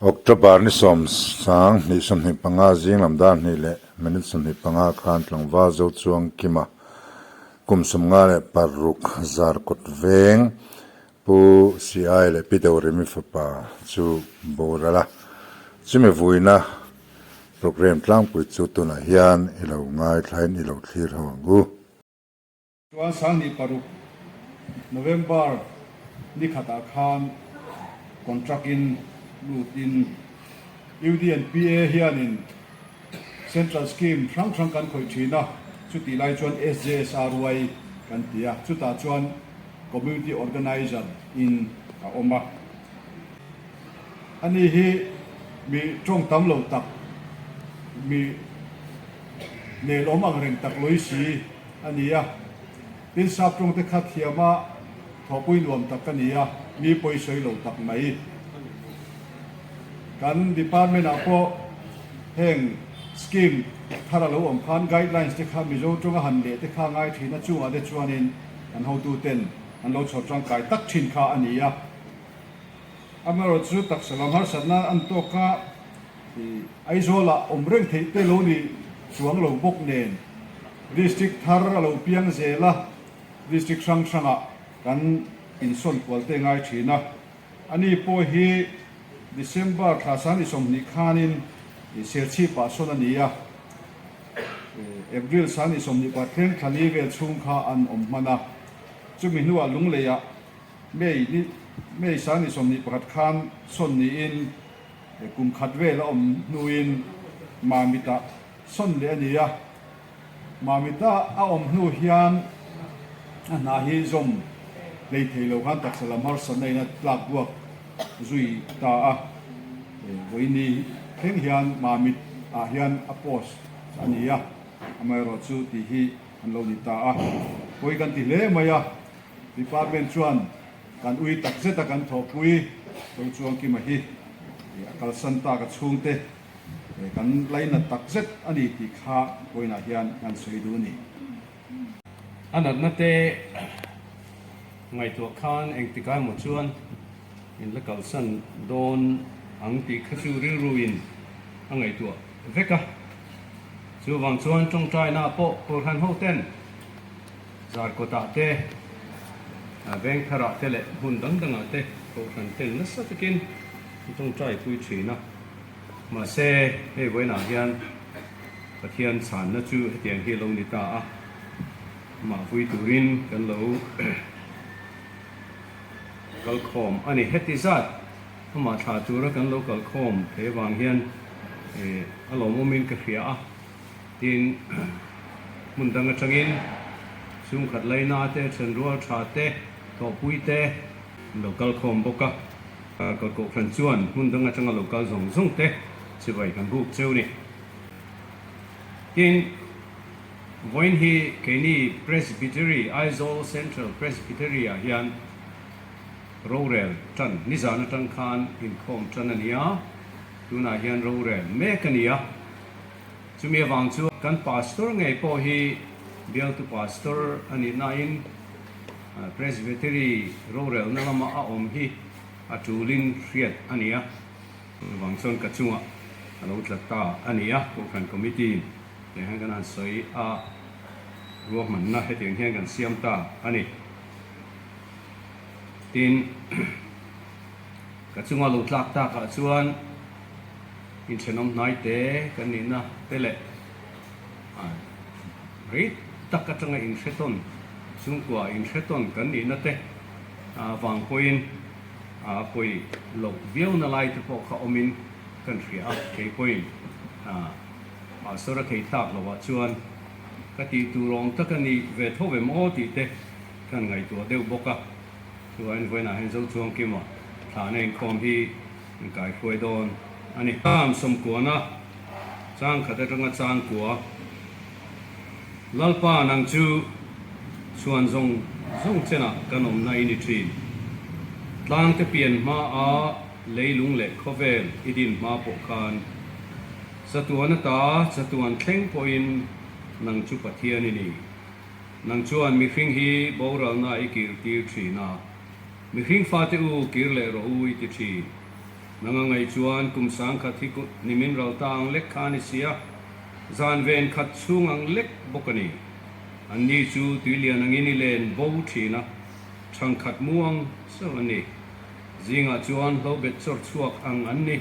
October ni som sang ni som ni panga jing lam dan ni le minute som ni panga khan tlang wa zo chuang kima kum som nga le paruk zar kot veng pu si ai le pidori mi fa pa chu borala chime vuina program tlang pu chu tu na hian ilo ngai thlain ilo thlir hawangu chuan sang ni paruk November ni khata khan contract in routine UDNPA hianin central scheme rang kan khoi thina chuti lai chuan SJSRY kan tia chuta chuan community organizer in a oma ani hi mi tong tam lo tak mi ne lomang reng tak loi si ania tin sap tong te khat hiama thopui nuam tak kania mi poi soi lo tak mai kan department apo heng scheme thara lo om khan guidelines te kha mi zo tonga han le te kha ngai thina chunga de chuanin an ho tu ten an lo chhot chang kai tak thin kha ania amaro chu tak salam har sanna an to ka aizola omreng thei te lo ni chuang lo bok nen district thar lo piang zela district sang kan in son kwalte ngai thina ani po hi December thasani somni khanin serchi pa sonania April sani somni pa thleng thani vel chung kha an ommana chumi nuwa lungleya mei sani somni pakhat khan sonni in kum khatvel om nuin mamita son le ania mamita a om nu hian na hi zom lei theilo khan tak salamar sanaina tlak buak zui ta a voini theng hian mamit a hian apos ania amai ro chu ti hi an lo ni ta a koi kan ti le maya department chuan kan ui tak zeta kan thopui to chuang ki ma hi akal san ta ka chungte kan laina tak zet ani ti kha koina hian kan soi du ni anat na te ngai to khan eng ti kai mo chuan in la kal san don ang ti khasu ri ruin angai to veka chu wang chuan tong trai na po por han ho ten zar ko ta te veng khara te le hun dang dang te ko han ten na sa takin tong trai pui thina ma se he voina hian pathian chan na chu tiang hi lo ni ta a ma vui turin kan lo kal khom ani heti zat ma tha tura kan lo kal khom te wang hian alo momin ka khia a tin mun dang atangin sum khat laina te chen rual tha te to pui te local khom boka ko ko khan chuan mun dang atanga local zong zong te chibai kan buk cheu ni tin voin hi keni presbytery Aizawl Central Presbytery a hian rorel tan nizana tan khan in khom tanania tuna hian rorel mekania chumi wang chu kan pastor ngai po hi bial tu pastor ani nain presbytery rorel nalama a om hi atulin riat ania wang son ka chunga alo tlata ania ko khan committee le han kan an soi a ruah man na heteng hian kan siam ta ani tin ka chunga lo tlak ta ka chuan in chenom nai te kan ni na tele ri tak ka tanga in sheton chung kwa in sheton kan ni na te wang poin poi lo viau na lai te po kha omin kan ria ke poin sora ke tak lo wa chuan ka ti tu rong ta kan ni ve tho ve mo ti te kan ngai tu deu boka chuan voina hen zo chuang ki mo thla nei khom hi kai khoi don ani tam som ko na chang khata tanga chang ko lalpa nang chu chuan zong chena kanom na ini thin tlang te pian ma a leilung le khovel idin ma po khan satuan ta satuan thleng po in nang chu pathian ni nang chuan mi hring hi boral na ikir tir thina mi hring fa te u kir le ro u ti thi nangangai chuan kum sang khat hi nimin ral tang lek khan isia zan ven khat chung ang lek bokani anni chu tuilian angini len bo thina thang khat muang so ani zinga chuan lo bet chor chuak ang anni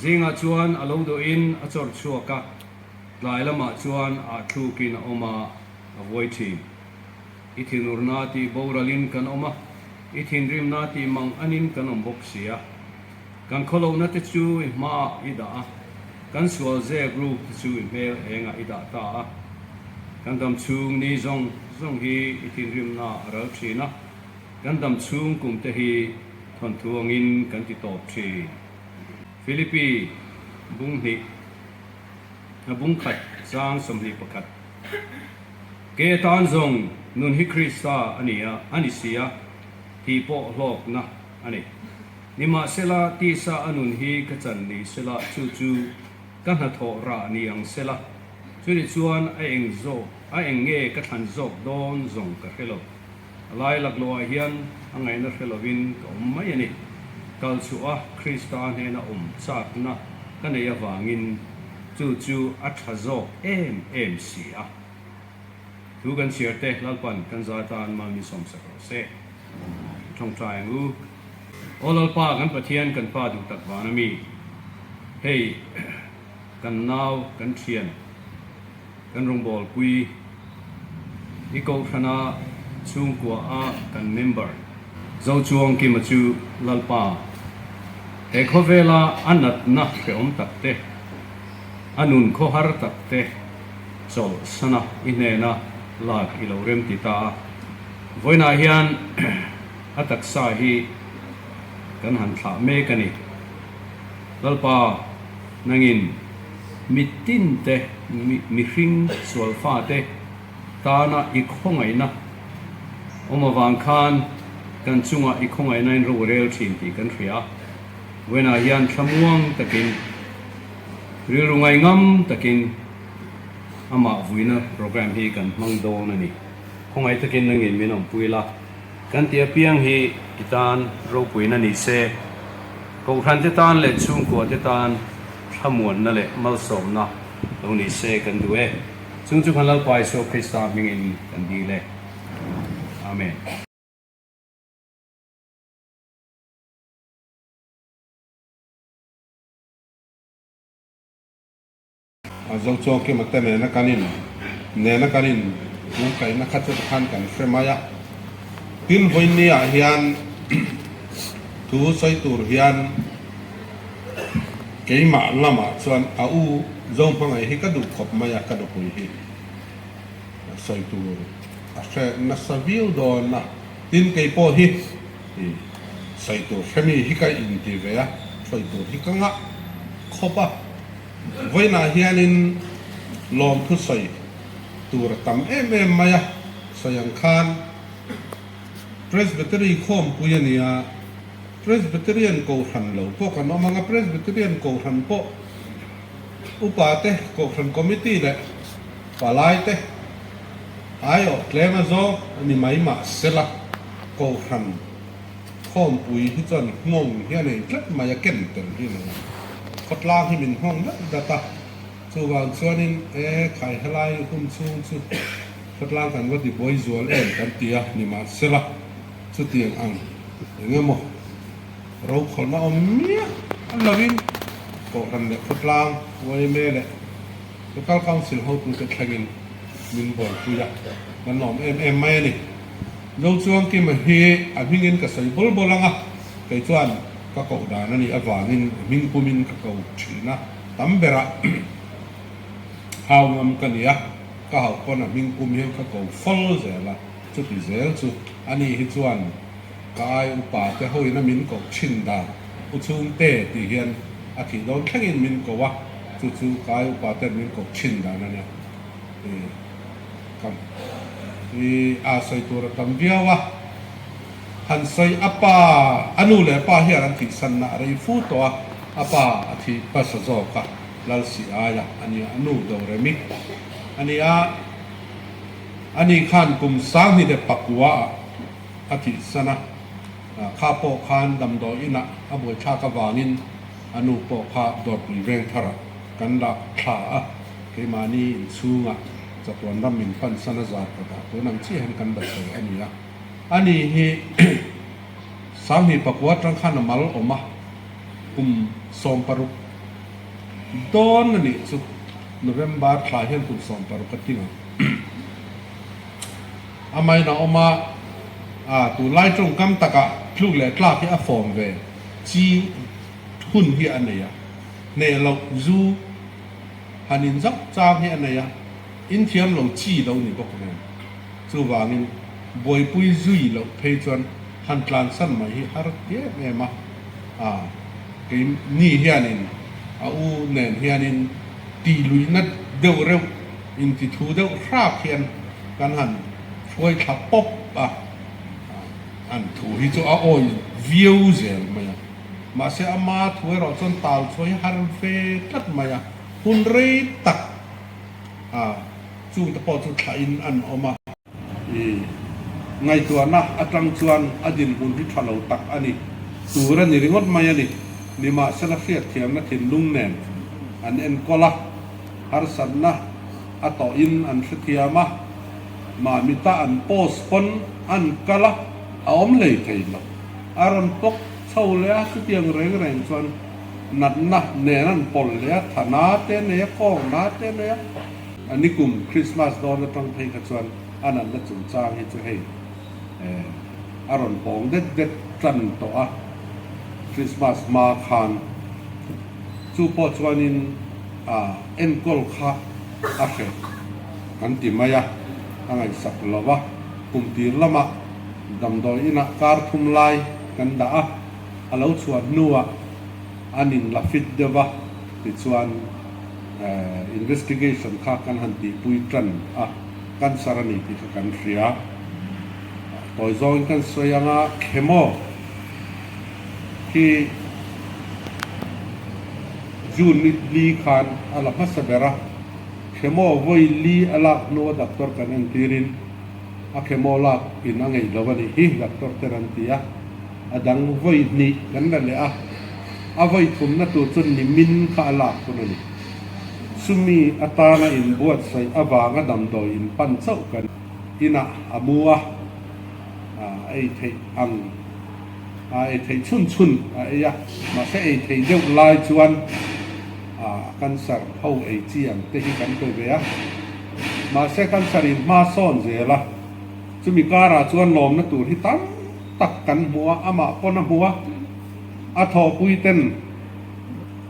zinga chuan alo do in a chor chuaka lai lama chuan a thukin oma avoi thi ithin urnati boralin kan oma ithin rimnati mang anin kan ombok sia kan kholo na te chu ma ida kan sual ze group chu mel henga ida ta kan dam chung ni zong hi ithin rimna ral thina kan dam chung kum te hi thon thuangin kan ti top thi Philippi bung ni na bung khat sang somli pakhat ke tan zong nun hi Krista ania anisia hi po lok na ani nima sela ti sa anun hi kachan ni sela chu chu kan ha tho ra ni ang sela chuni chuan a eng zo a eng nge ka than zo don zong ka hello alai lak lo hian angai na helovin ko mai ani kal chu a Krista he na chak na kan ya wangin chu chu a tha zo em sia tu kan share te lalpan kan za tan ma mi som sa se trong trai ngu olal pa kan pathian kan pa du tak wa na mi hey kan nau kan thian kan rong bol pui i ko thana chung kwa a kan member zo chuang ki ma chu lalpa he khovela anat na ke om tak te anun kho har tak te so sana inena la kilorem ti ta voina hian atak sa hi kan han thla me kani lalpa nangin mitin te mi hring sual fa te ta na i khongai na oma wang khan kan chunga i khongai na in ro rel thin ti kan thria voina hian thamuang takin rilungai ngam takin ama vuina program hi kan mangdo na ni khongai takin nangin minom puila kan tia piang hi itan ro puina ni se ko khan te tan le chung ko te tan thamuan na le mal som na lo ni se kan due chung chu khan lal pai so Krista mingin kan di le amen zo cho ke makta ne na kanin bu kai na khat khan kan fremaya tin hoini a hian tu sai tur hian keima lama chuan a u zong pangai hi ka du khop maya ka du pui hi sai tur a se na savil do na tin kei po hi sai tur femi hi ka in ti ve a sai tur hi ka nga khopa voina hianin lom thu sai tur tam em maya sayang khan Presbytery khom puyania Presbyterian ko han lo po kan mga Presbyterian ko han po upate ko han committee le palai te ayo klema zo ni mai ma sela ko han khom pui hi chon ngong hian nei tlat maya ken ten hi na khotla hi min hong na data chu wang chuanin khai halai hum chung chu khotla kan wa di boy zual kan tia ni ma sela chu tiang ang ngemo rau khol na om mia lovin ko ran le khotlang wai me le local council ho tu ke thagin min bol puya man nom em mai ni lo chuang ki ma hi a hingin ka sai bol bolanga kai chuan ka ko da na ni awangin min pumin ka ko thina tambera haw ngam kania ka haw ko na min pum hem ka ko fol zela chu ti zel chu ani hi chuan kai upa te hoi na min ko chin da u chung te ti hian a thi don thangin min ko wa chu chu kai upa te min ko chin da na ne kam a sai tur tam viawa han sai apa anu le pa hi ran thi san na rei fu to apa a thi pa sa zo ka lal si aya ani anu do re mi ani khan kum sang ni de pakwa a thi sana kha po khan dam do ina aboi tha ka wangin อนุปภาดอดปุยเวงทระกันละขาเกมานีสูงะจะตัวน้ำมินปันสนจาร์ก็ตัวนำชี้เห็นกันแบบนี้อันนี้อันนี้ฮีสามีประกวดรังขันมัลออกมาสอมปรุกโดนนี่สุดโนเวมบาร์คลายเห็นสอมปรุกกันที่นั่นอาไม่นะออกมาตัวไล่ตรงกำตะกะพลุกเล็กลากที่ฟอร์มเวจีหุ่นที่อันนี้เนี่ยเราจูฮันินจักจางที่อันนี้อินเทียมเราจีเรานี่บอกเลยจูวางินบอยปุยจุยเราเพย์จวนฮันกลางสันมาที่ฮาร์ดเยอะแม่มากินนี่เฮียนินอูเนี่ยเฮียนินตีลุยนัดเดือดเร็วอินทิทูเดือดราบเฮียนกันหันช่วยขับป๊อบอันถูที่จะเอาวิวเสียไหมมาเสียมาถูให้เราจนตาช่วยฮาร์เฟตัดไหมหุ่นเรตักจูงตะปอจุดขายอันออกมาไงตัวนะอัตรังชวนอดินหุ่นที่ทะเลตักอันนี้ตัวนั้นนี่งดไหมอันนี้นี่มาเสลเฟียเทียมนักถิ่นลุงแนนอันเอ็นก็ละฮาร์สันนะอัตอินอันเสียมามิตาอันโพสปนอันกะละอมเลยไทยละอารมณ์ปกเช่าเลยสุดยังแรงส่วนนัดนะเนรันปนเลยฐานะเตเนียก้องนาเตเนียอันนี้กลุ่มคริสต์มาสดอนจะต้องเพลงกันส่วนอันนั้นจะจุนจ้างให้จะให้อารมณ์ปองเด็ดเด็ดจันตัวคริสต์มาสมาคานจูปอชวนินเอ็นกอลคาอาเฟกันติมายะอันนี้สักละวะกลุ่มตีละมาดำดอยนักการทุมลายกันด่าอาเราชวนนัวอันนี้ละฟิดเดวะติดชวนinvestigation ข้ากันหันตีปุยจันกันสารนิติกันเสียต่อยจอยกันสวยงาเขมอที่จูนลีคานอาลาพัสเบระเขมอวัยลีอาลาโนดักตอร์กันอันตีรินเขมอลาอินอังไงลวันนี้ดักตอร์เตรันตีดังวัยนี้กันนั่นเลยวัยทุนนั่นตัวจนนิมินข้าลาคนนี้สุมีอัตานาอินบวชใส่อวางดำโดยอินปันเจ้ากันอินะอามัวไอเทอังไอเทชุนไอ้ยะมาเสไอเทเดียวลายจวนกันสารเขาไอเจียงเตหิกันตัวเบียมาเสกันสาริมาซ่อนเจละจะมีการาจวนลมนั่นตัวที่ตั้งตักกันหัวอามาปนหัวทอปุยเต้น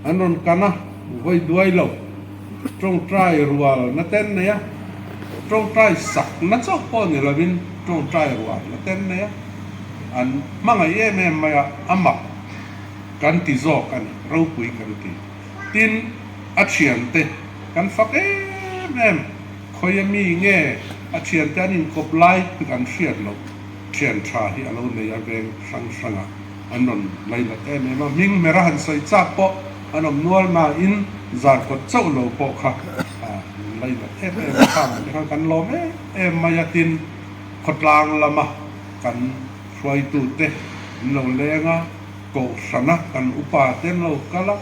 อันนั้นกันนะไว้ด้วยเราตรงใจรัวนั่นเต้นเนี่ยตรงใจสักนั่นชอบป้อนเนี่ยเราบินตรงใจรัวนั่นเต้นเนี่ยอันมั่งไอ้แม่มาอามักกันติโซกันเราคุยกันตินอาเชียนเตกันฟักแม่คอยมีเงี้ยอาเชียนจะนินกบไล่คือกันเชียนเราเชียนชาที่เราเนี่ยเองสังอันนั้นไล่ละแม่มามิงเมรันใส่จับปะอันนั้นนวลมาอินจาร์กดเจ้าโลปะค่ะไล่ละข้ามกันลมมายาตินขดลางละมากันช่วยตูเตเราเลี้ยงโกสนะกันอุปาเต้นเราก็ละ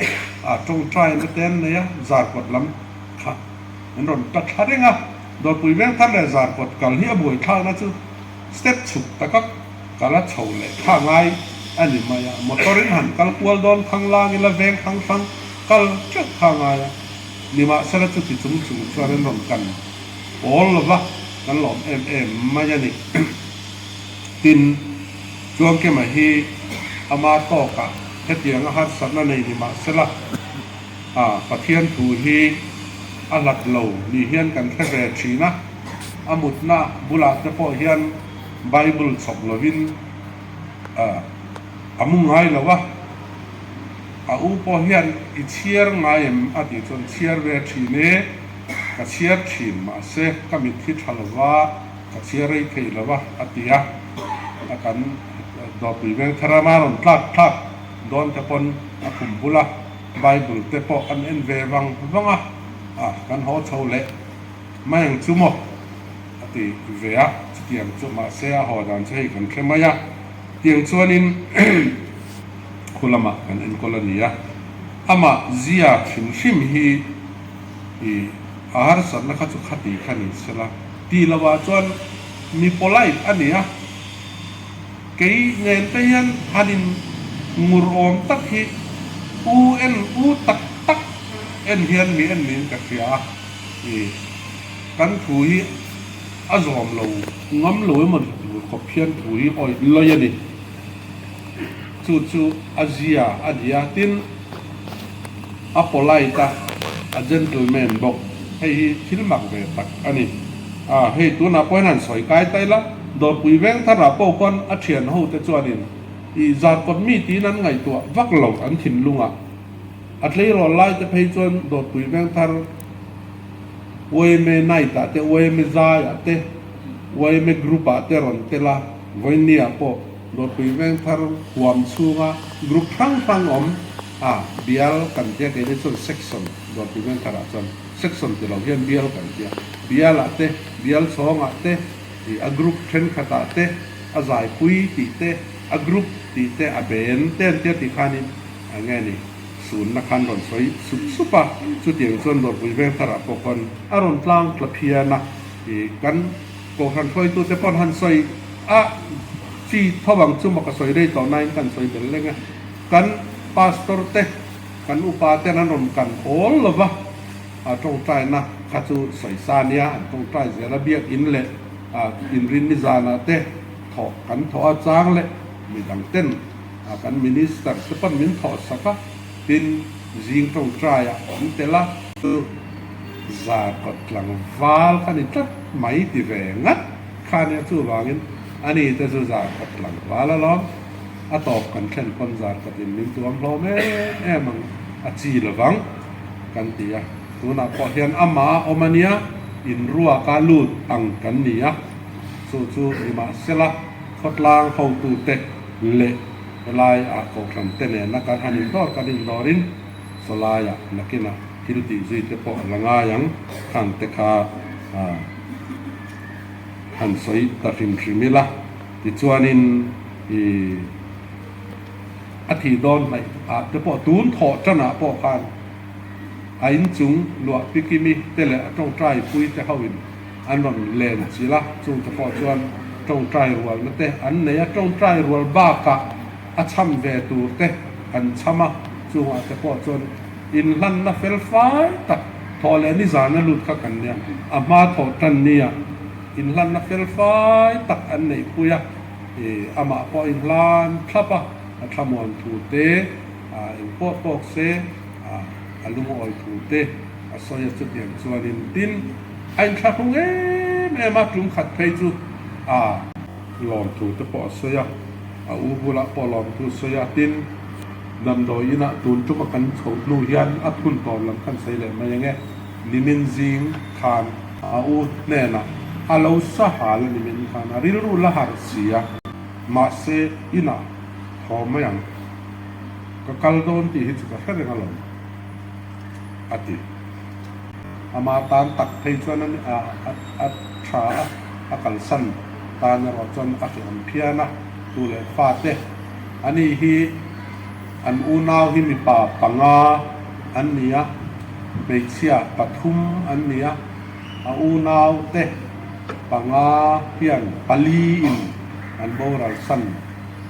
จงใจมาเต้นเนี่ยจาร์กดลำค่ะอันนั้นตัดขาดเองโดยปุยเว้นท่านเลยจาร์กดกันที่อบวยข้างนั่นคือสเต็ปสุดแต่ก็กละเฉาเลยข้างไงอันนี้มายามอเตอร์หันกัลกวลโดนข้างล่างนี่ละเวงข้างฟังกัลเจ้าข้างไงนี่มาสลัดจุดที่จุ่มชวนรวมกันโอ้ละวะกันหลอมมาอย่างนี้ตินจวงเกี่ยมาฮีอามาโตกะเฮ็ดอย่างอาหารสัตว์นั่นเองนี่มาสลัดปะเทียนถูฮีอัลลัดเหลานี่เฮียนกันแค่แรกชีนะอามุดนะบุลาจะพอเฮียนไบเบิลสอบลวินอามุงไงละวะอุปเฮียนอิเชียร์ไงอดีตจนเชียร์เวทีเน่กับเชียร์ทีมมาเสกก็มีที่ทะเลวะกับเชียร์ไรเทละวะอดียะกันดอกปีเวงทรมานพลัดโดนจะปนคุมบุละไบเบิลเตปอันเอ็นเววังกันหัวเฉาเละไม่ยังจุโมอดีเวียเตียงจุมาเสียหัวดันใช้กันแค่ไม่ยะเตียงส่วนนี้คุณละมากันเอ็นกอลนีย ama zia chim chim hi i ahar san na kha chu khati khani sela ti lawa chuan mi polite ania kei ngen te hian hanin ngur om tak hi u tak tak en hian mi en min ka khia i kan thu hi azom lo ngam lo man ko phian thu hi oi loyani chu azia adia tin a polite a gentleman bok hei thil mak ve tak ani hei tu na point han soi kai tai la dor pui veng thara po kon a thian ho te chuanin i zat kot mi ti nan ngai tu vak lo an thin lunga atlei ro lai te phei chuan dor pui veng thar oi me nai ta te oi me za ya te oi me group a te ron te la voinia po dor pui veng thar huam chunga group phang om bial kan te ke le chuan section dor pui veng thara chuan section te lo hian bial kan te bial a te bial chhong a te a group then khata te a zai pui ti te a group ti te a ben ten te ti khanin ange ni sun na khan ron soi supa chu tiang chuan dor pui veng thara po kon a ron tlang tlaphia na kan ko han khoi tu te pon han soi chi thawang chu ma ka soi rei to nine kan soi bel lenga kan pastor te kan upa te nan ron kan all lova trong trai na kha chu soi sa nia trong trai zela biak in le in rin ni zana te tho kan tho a chang le mi dang ten kan minister te pan min tho saka tin jing trong trai on te la za kot lang wal kan ni tat mai ti ve ngat khan ya chu wangin ani te chu za kot lang wal lo a top kan thlen kon za kot in nim tuam lo me mang a chi lawang kan tia tuna po hian ama omania in ruwa ka lut ang kan nia chu ima sela khotlang ho tu te le lai a ko thlam te ne na kan hanin dor kan in dorin solaya nakina hilti zui te po langa yang kan te kha han soi ta rim rimila ti chuanin athi don mai te po tun tho chana po khan ain chung lua pikimi tele atong trai pui te hawin anon len chila chung te po chuan tong trai rual na te an ne atong trai rual ba ka a cham ve tu te an chama chung a te po chuan in lan na fel fai ta thole ni zana lut kha kan nia ama tho tan nia in lan na fel fai tak an nei puya ama po in lan thapa a thamon tu te in po pok se alung oi thu te a soya chu tiang chuanin tin ain tha khung me ma tlum khat phei chu lom thu te po soya u bula po lom thu soya tin nam do ina tun chu ma kan chho nu hian a thun ton lam kan sei le ma yange limin jing khan u ne na alo sa hal limin khan ril ru la har sia ma se ina thomayang ka kaldon ti hi chu ka hre ngalom ati ama tan tak thei chuan an tha akal san tan ro chuan a khiam phiana tu le fa te ani hi an unaw hi mi pa panga an nia beichia pathum an nia a unaw te panga hian pali in an boral san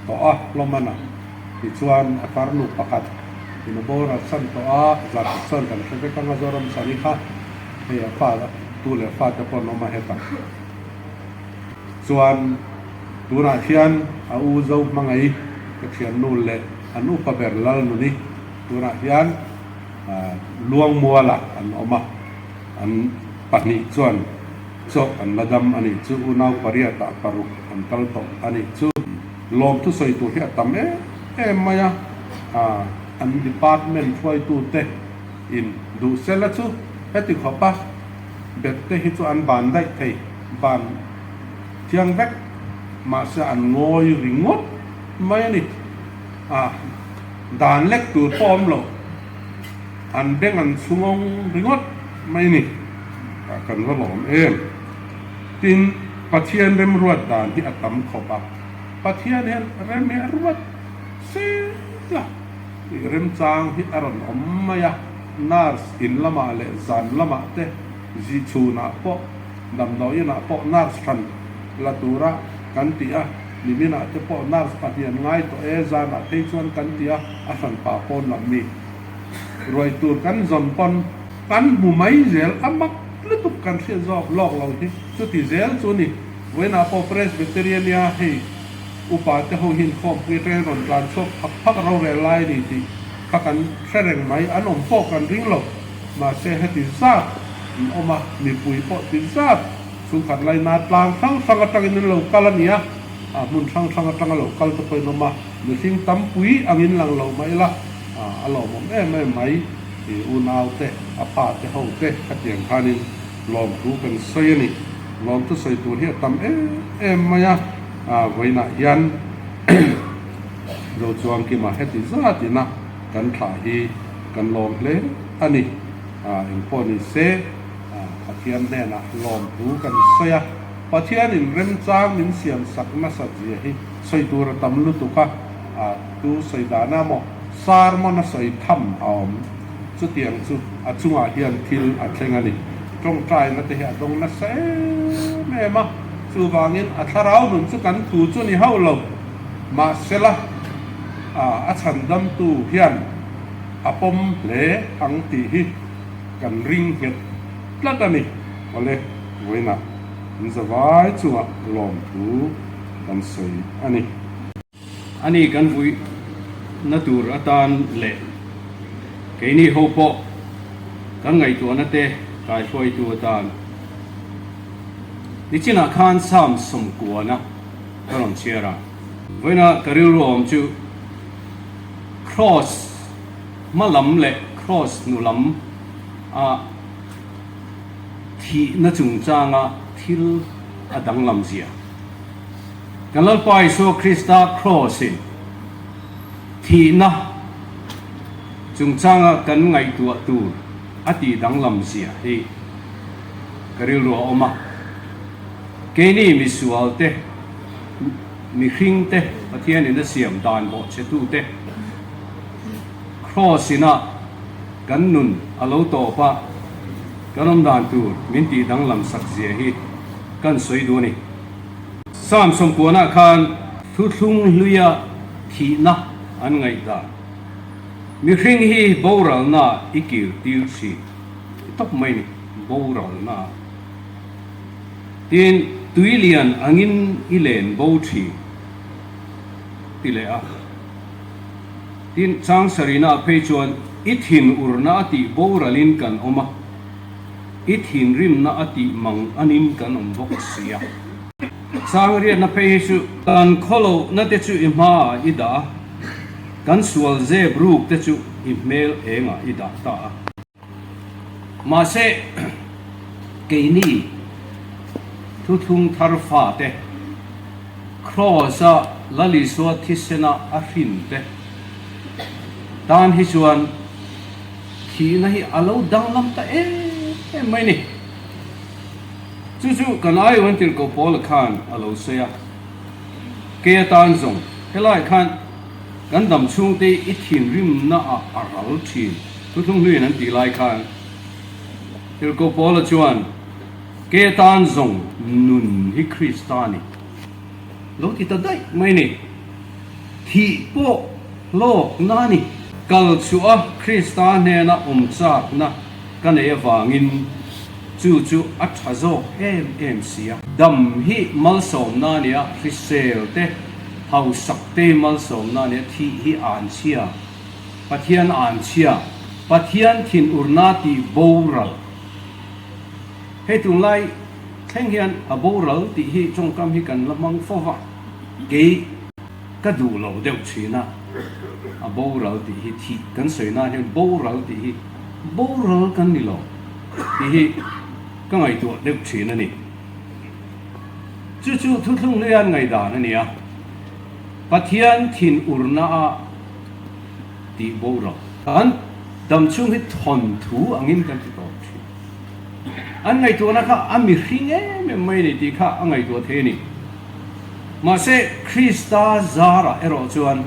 to lomana ti chuan a karnu pakhat in a bora san to zat san kan se ka nga zoram sanikha he fa tu le fa te pon no ma heta chuan tuna hian a u zo mangai ka thian nu le anu pa ber lal nu ni tuna hian luang muala an oma an pani chuan so an ladam ani chu unau pariata paru an tal to ani chu lom tu soi tu hi tam maya an department foi tu te in du sela chu heti khopa bet te hi chu an ban dai thei ban thiang vek ma se an ngoi ringot mai ni dan lek tu pom lo an beng an sungong ringot mai ni kan va lom tin pathian rem ruat dan hi atam khopa pathian hen rem ruat se la rem chang hi aron om maya nars in lama le zan lama te zi chuna po dam do ina po nars than la tura kan ti a limina te po nars patian ngai to e zan a te chuan kan ti a san pa pon lam mi roi tur kan zon pon kan mu mai zel amak lutup kan se zok lok lo hi chu ti zel chu ni wena po presbyterian ya hi upa te ho hin khom pi tre ron plan chok phak ro re lai ni ti kan sereng mai anom po kan ring lo ma se heti sa oma mi pui po ti sa su khat lai na tlang sang sang atang in lo kalania a mun sang sang atang lo kal to poi no ma mi sing tam pui angin lang lo mai la a lo mom mai ti u nau te a pa te ho te ka tiang khanin lom tu kan sei ni lom tu sei tu hi tam maya voina yan ro chuang ki ma heti za ti na kan thla hi kan lom hle ani in poni se pathian ne na lom tu kan soya pathian in rem chang min siam sak na sa ji hi soi tur tam lu tu ka tu soi da na mo sar mo na soi tham om chu tiang chu chunga hian thil thleng ani trong trai na te ha dong na se me ma chu wangin tharau nun chu kan thu chu ni haulo ma sela chan dam tu hian apom le ang ti hi kan ring het tlatani ole voina zawai chuwa lom tu kan sei ani kan vui natur atan le keini hopo kan ngai tu na te kai foi tu atan ni china khan sam som kuana karom chera voina karil rom chu cross malam le cross nulam thi na chung changa thil adang lam zia kanal pai so krista crossin thi na chung changa kan ngai tu ati dang lam zia hi karil ro oma keini misual te mi hring te pathian in the siam dan bo che tu te crossina kan nun alo to pa kanom dan tu min ti dang lam sak zia hi kan soi du ni sam som kuana khan thu thung luya thi na an ngai da mi hring hi boral na ikir tiu si top mai ni boral na tin tuilian angin ilen bo thi tile a tin chang sarina pechon ithin urna ti boralin kan oma ithin rim na ati mang anin kan bok sia sangria na pesu kan kholo na te chu ima ida kan sual ze bruk te chu email enga ida ta ma se keini thu thung thar fa te crossa lali so thisena afin te dan hi chuan thi na hi alo dang lam ta mai ni chu kan ai wan til ko pol khan alo se ya ke tan zong helai khan kan dam chung te ithin rim na a ral thin thu thung hui nan ti lai khan til ko pol chuan ke tan zong nun hi kristani lo ti ta dai mai ni thi po lok na ni kal chu a kristan ne na chak na kan e wangin chu athazo em sia dam hi mal som na nia risel te hau sak te mal som na nia thi hi an chia pathian thin urnati boral he tung lai theng hian a boral ti hi chong kam hi kan lamang fowa ke ka du lo deuh china a boral ti hi thi kan soina hian boral ti hi boral kan ni lo ti hi ka ngai tu deuh china ni chu thu thung le an ngai da na ni a pathian thin urna a ti boral an dam chung hi thon thu angin kan ti to an ngai tu na kha ami hringe me mai ni ti kha angai tu the ni ma se krista zara ero chuan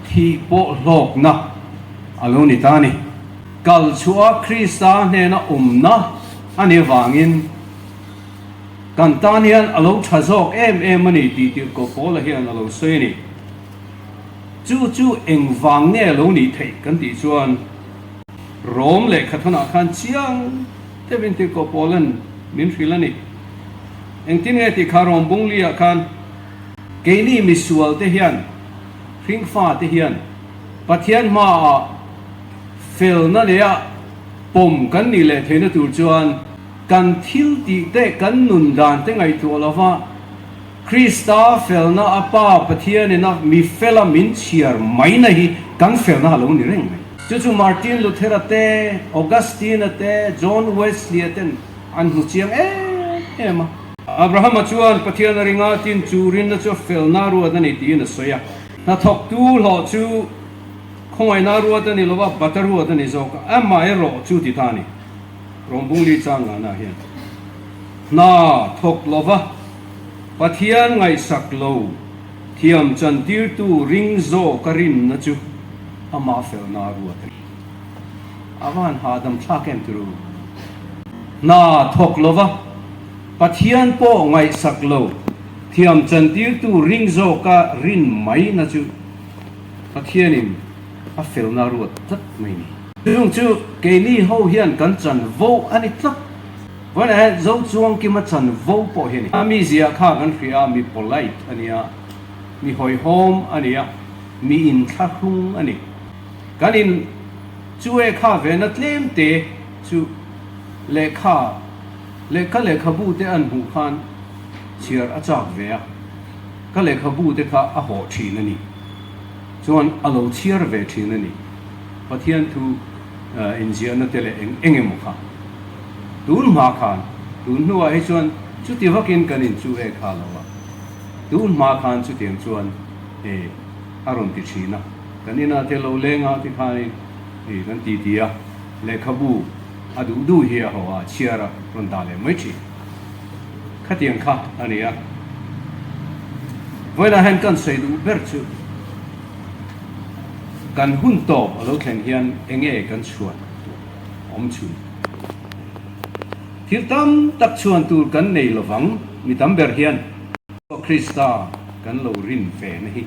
thi po lok na alo ni ta ni kal chua Krista ne na na ani wangin kan tan hian alo thazok em ani ti ko pol hian alo sei ni chu eng wang ne alo ni thei kan ti chuan rom le khathana khan chiang te bin ti ko polan min filani eng tin nge ti kharom bunglia khan keini misual te hian ring fa te hian pathian ma fel na le a pom kan ni le theina tur chuan kan thil ti te kan nun dan te ngai tu lova Krista fel na apa pathian ena mi fela min chiar mai na hi kan fel na lo ni reng chu Martin Luther te Augustine te John Wesley ten an hu chiang ema Abraham chuan pathian ringa tin churin na chu fel na ru na ni ti na soya na thok tu lo chu khongai na ru ta ni lova batar ru ta ni zo ka ama e ro chu ti thani rombung li chang na hian na thok lova pathian ngai sak lo thiam chan tir tu ring zo karin na chu ama fel na ru ta awan hadam thakem tru na thok lova pathian po ngai sak lo thiam chan tir tu ring zo ka rin mai na chu pathianin a fel na ru tat mai ni dung chu ke ni ho hian kan chan vo ani tlak wan a zo chuang ki ma chan vo po hian ami zia kha kan fria mi polite ania mi hoi hom ania mi in thahung ani kan in chu e kha ve na tlem te chu le kha bu te an hu khan chiar a chak ve a ka le kha bu te kha a ho thin ani chuan alo chiar ve thin ani pathian thu injia na tele engem kha tun ma khan tun nuwa he chuan chu ti vakin kanin chu e kha lawa tun ma khan chu tiang chuan aron ti thina kanina te lo lenga ti khai kan ti tia le khabu adu du hi ho a chiara ron da le mai chi khatiang kha ania voila han kan sei du ber chu kan hun to alo thlen hian enge kan chuan om chu thil tam tak chuan tur kan nei lovang mi tam ber hian Krista kan lo rin ve na hi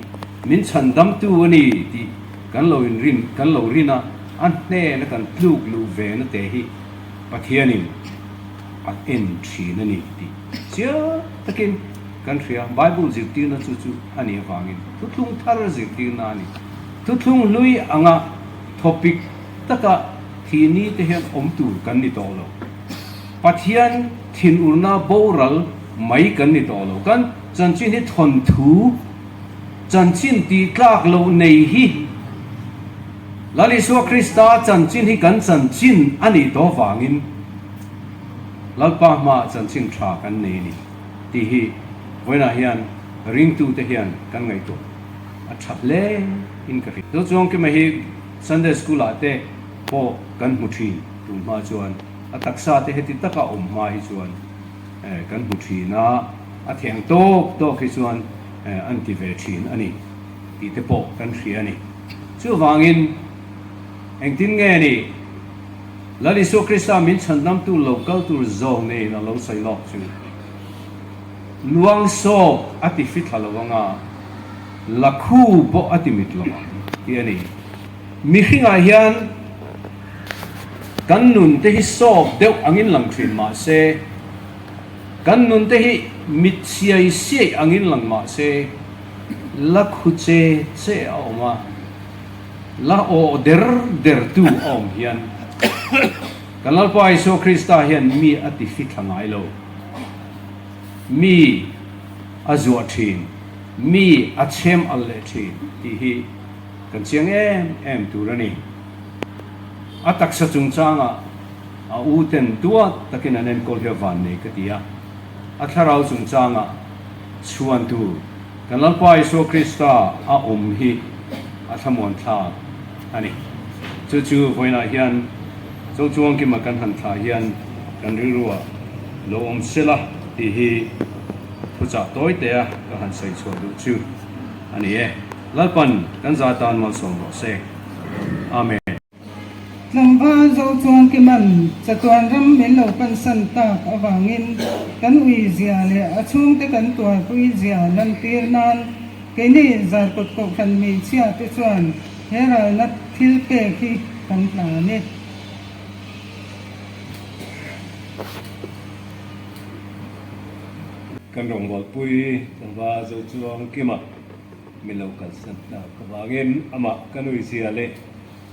min chan dam tu ani ti kan lo in rin kan lo rina an ne na kan pluk lu ve na te hi pathianin an en thi na ni ti chia takin kan thria Bible zir ti na chu ani wangin tu thung thar zir ti na ni tu thung lui anga topic taka thini te hian om tur kan ni to lo pathian thin urna boral mai kan ni to lo kan chan chin hi thon thu chan chin ti tlak lo nei hi lali so Krista chan chin hi kan chan chin ani to wangin lalpa ma chan chin tha kan nei ni ti hi voina hian ring tu te hian kan ngai to a thap le in ka ri to chong ke ma hi Sunday school ate po kan mu thi tu ma chuan a taksa te heti taka om ma hi chuan kan mu thi na a thiang to khi chuan an ti ve thin ani ti te po kan hri ani chu wangin eng tin nge ni lali so Krista min chandam tu local tu zo ne na lo sai lok chu luang so ati fit halawanga lakhu bo ati mitlo ti ani mi hinga hian kan nun te hi sob deuh angin lang thin ma se kan nun te hi mit siai angin lang ma se lakhu che oma la o der tu om hian kanal pa iso Krista hian mi ati fit hangai lo mi azua thin mi achem alle thin ti hi kan chiang em turani atak sa chung changa a uten tua takin anen kol he van nei ka tia atharau chung changa chuan tu kan lalpai so Krista a hi a thamon tha ani chu voina hian zo chuang ki makan han tha hian kan rirua lo om sela ti hi pucha toy te a ka han sai chu du chu ani lalpan kan za tan mal som lo se amen lam va zo chuan ki man cha tuan ram min lo kan san tak awangin kan ui zia le a chung te kan tuai pui zia nan tir nan ke ni zar kot ko kan mi chia te chuan hera nat thil pe khi kan tla ni kan rong bol pui kan va zo chuang kima min lo kan san ta ka wangin ama kan ui sia le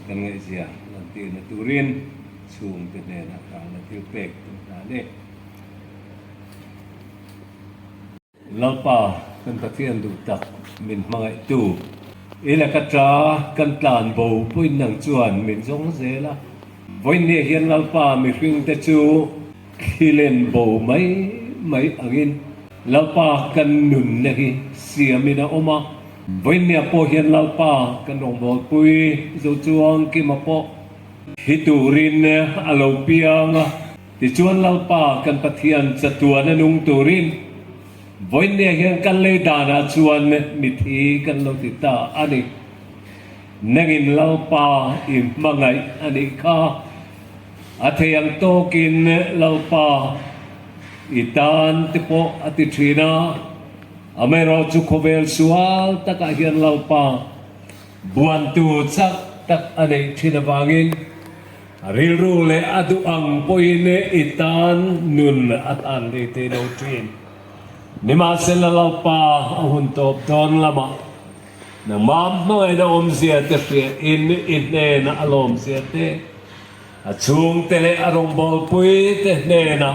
kan ngai sia lan ti na turin chung te ne na ka na til pek ta le lalpa kan pathian du tak min mangai tu ila ka tra kan tlan bo puin nang chuan min zong zela voin ne hian lalpa mi hring te chu khilen bo mai angin lalpa kan nun ne hi siamina oma voin ne po hian lalpa kan rong bol pui zo chuang ki ma po hiturin alo piang ti chuan lalpa kan pathian chatuan anung turin voin ne hian kan le dana chuan mi thi kan lo ti ta ani nangin lalpa i mangai ani kha athayang tokin lalpa itan tipo ati trina amero chu khovel sual taka hian lalpa buan tu chak tak ane thina wangin rilru le adu ang poine itan nun at an le te no trin nima sel lalpa ahun top don lama na mam no ena om sia te in ne na alom sia te achung tele arong bol pui te ne na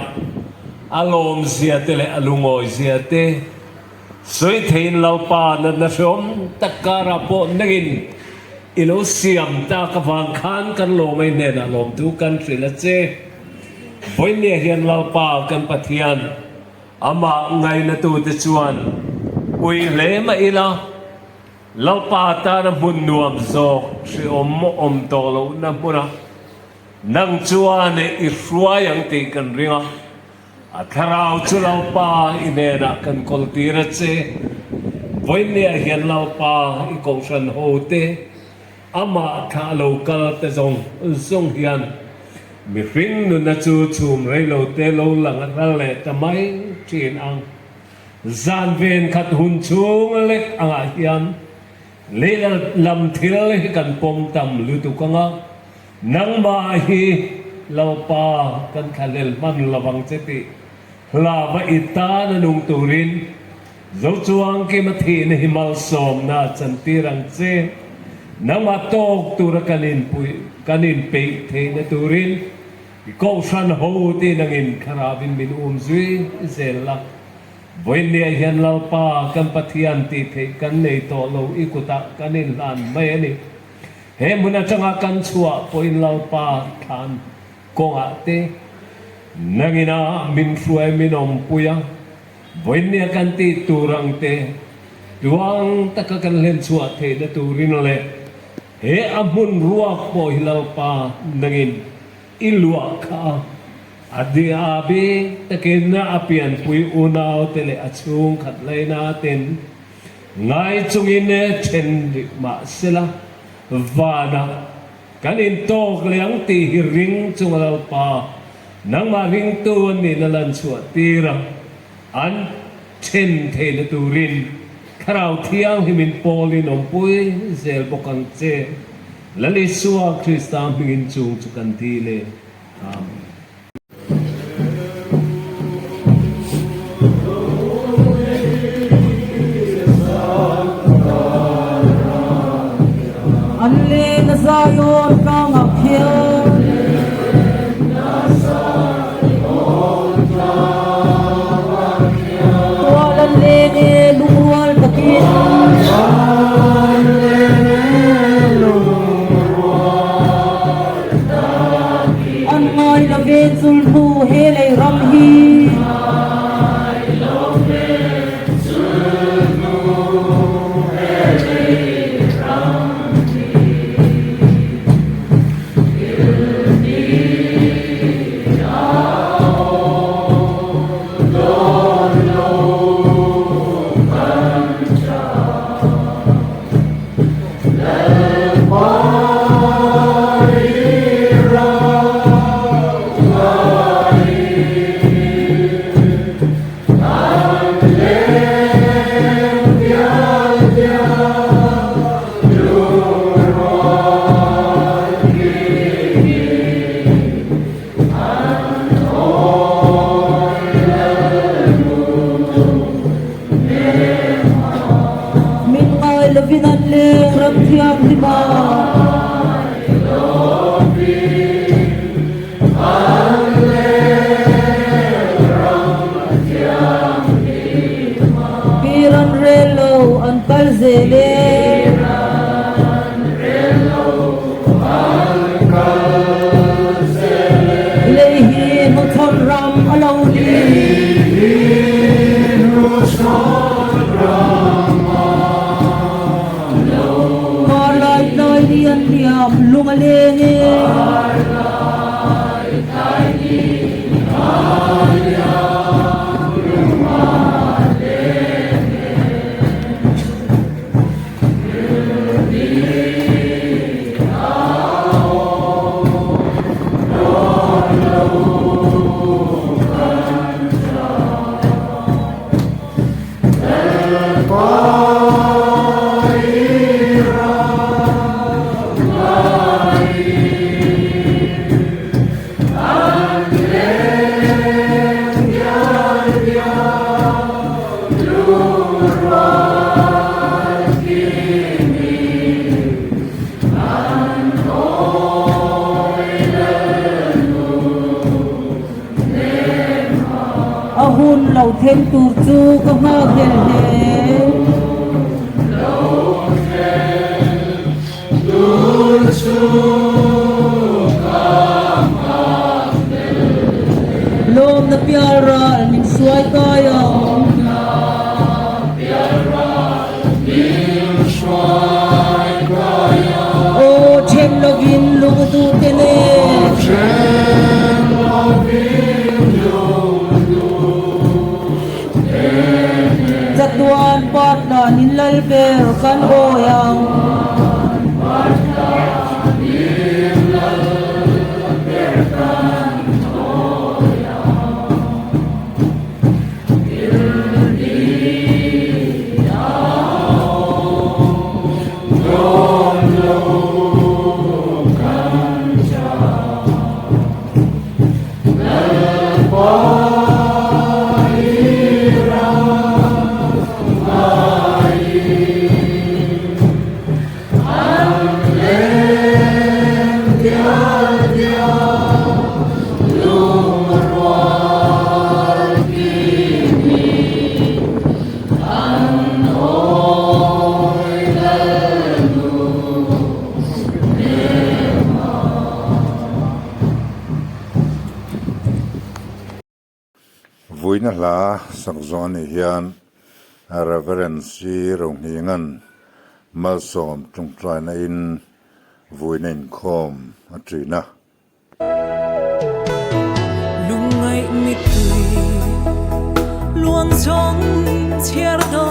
alom sia tele alungoi sia te soi thein lalpa na shom takara po nagin ilo siam ta ka wang khan kan lo mai ne na lom tu kan trila che voin ne hian lalpa kan pathian ama ngai na tu te chuan ui le ma ila lalpa ta na mun nuam zok si om to lo na muna nang chuan i hruayang ti kan ringa a tharau chu lalpa inena kan koltira che voin ne hian lalpa i kongsan ho te ama tha local te zong hian mi hring nu na chu chum rei lo te lo lang ra le tamai thin ang zan ven khat hun chung lek anga hian le lam thil kan pom tam lu tu kanga nang ma hi lalpa kan khalel man lawang cheti lava ita na nung turin zo chuang ke ma thi na himal som na chantirang che nang ma tok tura kanin pe the na turin ko san ho ti nangin kharabin min zui zela voin ne hian lalpa kan pathian ti the kan nei to lo ikuta kanin lan mai ani he muna changa kan chua poin lalpa than konga te nangina min fruai min om puya voin ne kan ti turang te duang taka kan len chua the na turin le he amun ruak po hilalpa nangin ilua ka adi abi takin na apian pui unaw tele achung khat lai na ten ngai chungin ne chen ma sela vana kanin tok leang ti ring chungalpa nang ma ring tu ni na lan chua tira an chen the na turin kharau thiang himin polin om pui zel bokang che lali suwa krista mingin chung chukan ti le amen alle na zayon kang akhil wala le luwal takin an ngai la ve chul bu hele ram hi Piran relo an kalzele lehi muthon ram alawli malay nay lian liam lungalenge ahun lau thêm tur chu ka ma gel he lom na pyara ning suai kaya o chen lovin lugu tu tele Jatuan patna nilal per kan goyang vui na la sak zon ni hian reverend si rong hi ngan ma som tung trai na in vui nen khom atrina lung ngai mi tui luang chong chiar do